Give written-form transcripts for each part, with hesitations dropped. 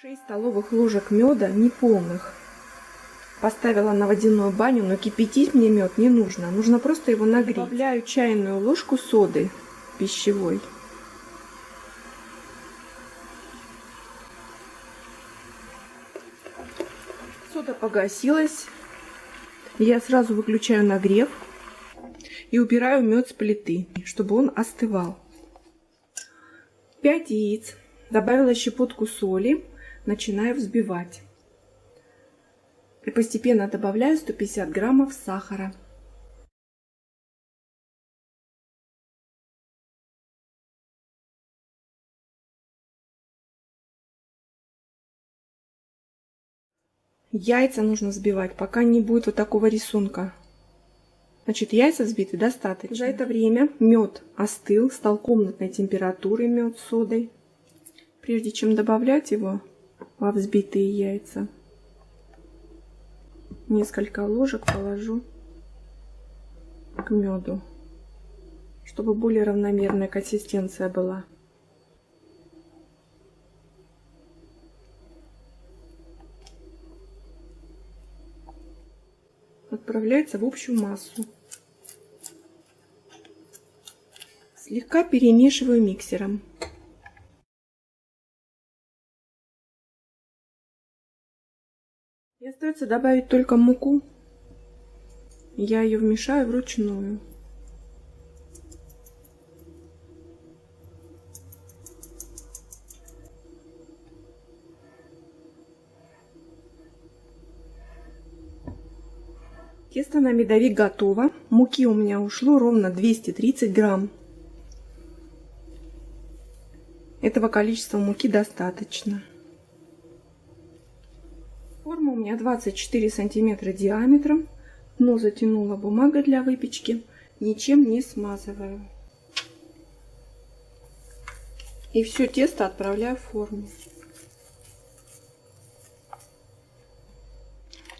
6 столовых ложек меда неполных. Поставила на водяную баню, но кипятить мне мед не нужно. Нужно просто его нагреть. Добавляю чайную ложку соды пищевой. Сода погасилась. Я сразу выключаю нагрев и убираю мед с плиты, чтобы он остывал. 5 яиц. Добавила щепотку соли. Начинаю взбивать. И постепенно добавляю 150 граммов сахара. Яйца нужно взбивать, пока не будет вот такого рисунка. Значит, яйца взбиты достаточно. За это время мед остыл, стал комнатной температуры мед с содой. Прежде чем добавлять его во взбитые яйца, несколько ложек положу к меду, чтобы более равномерная консистенция была. Отправляется в общую массу. Слегка перемешиваю миксером. И остается добавить только муку. Я ее вмешаю вручную. Тесто на медовик готово. Муки у меня ушло ровно 230 грамм. Этого количества муки достаточно. Форма у меня 24 сантиметра диаметром. Дно затянула бумагой для выпечки. Ничем не смазываю. И все тесто отправляю в форму.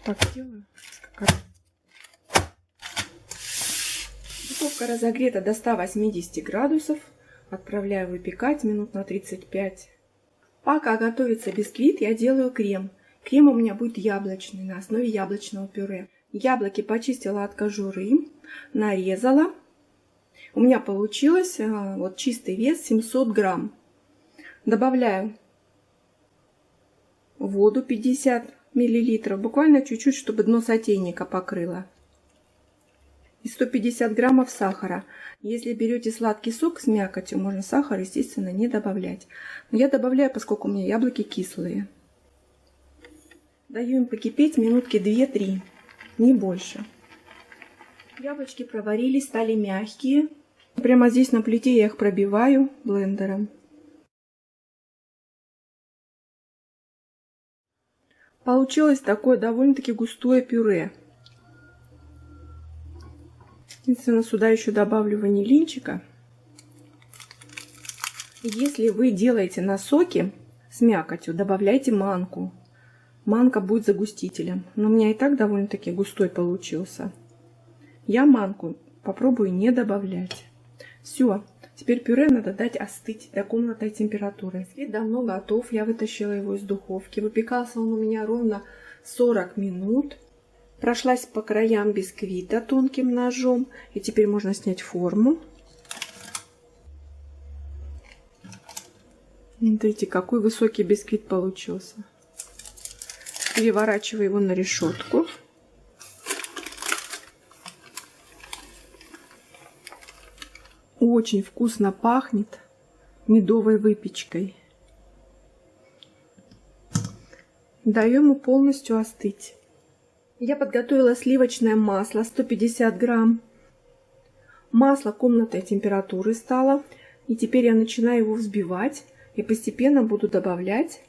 Так делаю. Духовка разогрета до 180 градусов. Отправляю выпекать минут на 35. Пока готовится бисквит, я делаю крем. Крем у меня будет яблочный, на основе яблочного пюре. Яблоки почистила от кожуры, нарезала. У меня получилось вот чистый вес 700 грамм. Добавляю воду 50 миллилитров, буквально чуть-чуть, чтобы дно сотейника покрыло. И 150 граммов сахара. Если берете сладкий сок с мякотью, можно сахар, естественно, не добавлять. Но я добавляю, поскольку у меня яблоки кислые. Даю им покипеть минутки 2-3, не больше. Яблочки проварились, стали мягкие. Прямо здесь на плите я их пробиваю блендером. Получилось такое довольно-таки густое пюре. Единственное, сюда еще добавлю ванилинчика. Если вы делаете на соке с мякотью, добавляйте манку. Манка будет загустителем. Но у меня и так довольно-таки густой получился. Я манку попробую не добавлять. Все. Теперь пюре надо дать остыть до комнатной температуры. Бисквит давно готов. Я вытащила его из духовки. Выпекался он у меня ровно 40 минут. Прошлась по краям бисквита тонким ножом. И теперь можно снять форму. Смотрите, какой высокий бисквит получился. Переворачиваю его на решетку. Очень вкусно пахнет медовой выпечкой. Даю ему полностью остыть. Я подготовила сливочное масло 150 грамм. Масло комнатной температуры стало. И теперь я начинаю его взбивать. И постепенно буду добавлять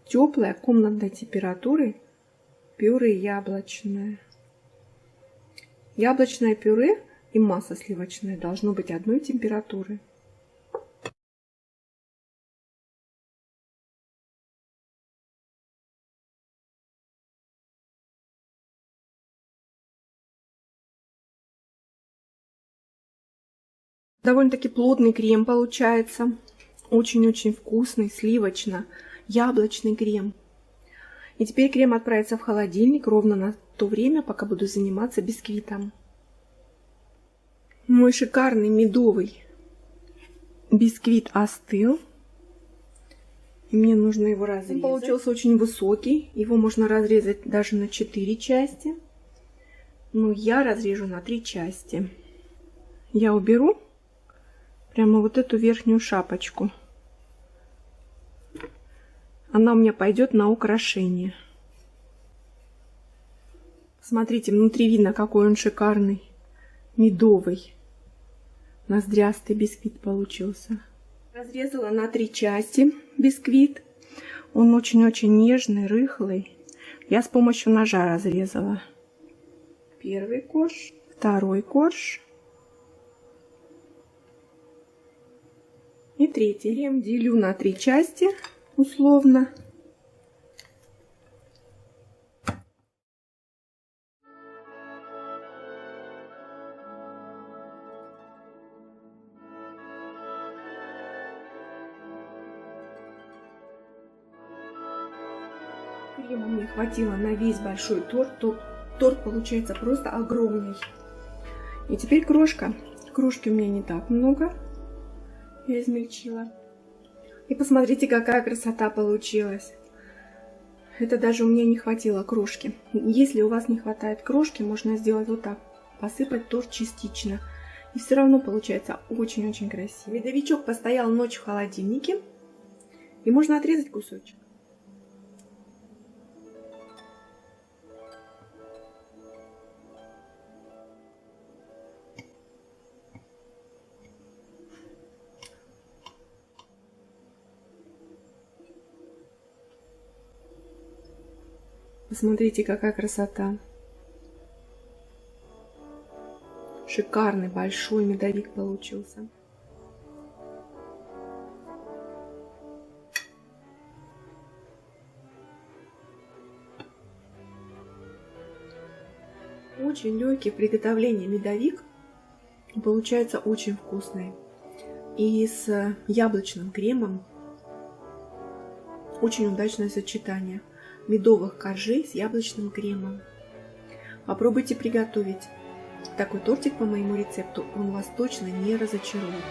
теплой комнатной температуры пюре яблочное. Яблочное пюре и масло сливочное должно быть одной температуры. Довольно-таки плотный крем получается. Очень-очень вкусный, сливочно. яблочный крем. И теперь крем отправится в холодильник ровно на то время, пока буду заниматься бисквитом. Мой шикарный медовый бисквит остыл. И мне нужно его разрезать. Он получился очень высокий. Его можно разрезать даже на 4 части. Но я разрежу на 3 части. Я уберу прямо вот эту верхнюю шапочку. Она у меня пойдет на украшение. Смотрите, внутри видно, какой он шикарный. Медовый. Ноздрястый бисквит получился. Разрезала на 3 части бисквит. Он очень-очень нежный, рыхлый. Я с помощью ножа разрезала. Первый корж, второй корж и третий. Крем делю на 3 части, условно. Крема мне хватило на весь большой торт. Торт получается просто огромный. И теперь крошка. Крошки у меня не так много. Я измельчила. И посмотрите, какая красота получилась. Это даже у меня не хватило крошки. Если у вас не хватает крошки, можно сделать вот так. Посыпать торт частично. И все равно получается очень-очень красиво. Медовичок постоял ночь в холодильнике. И можно отрезать кусочек. Посмотрите, какая красота. Шикарный большой медовик получился. Очень легкий в приготовлении медовик. Получается очень вкусный. И с яблочным кремом очень удачное сочетание медовых коржей с яблочным кремом. Попробуйте приготовить такой тортик по моему рецепту, он вас точно не разочарует.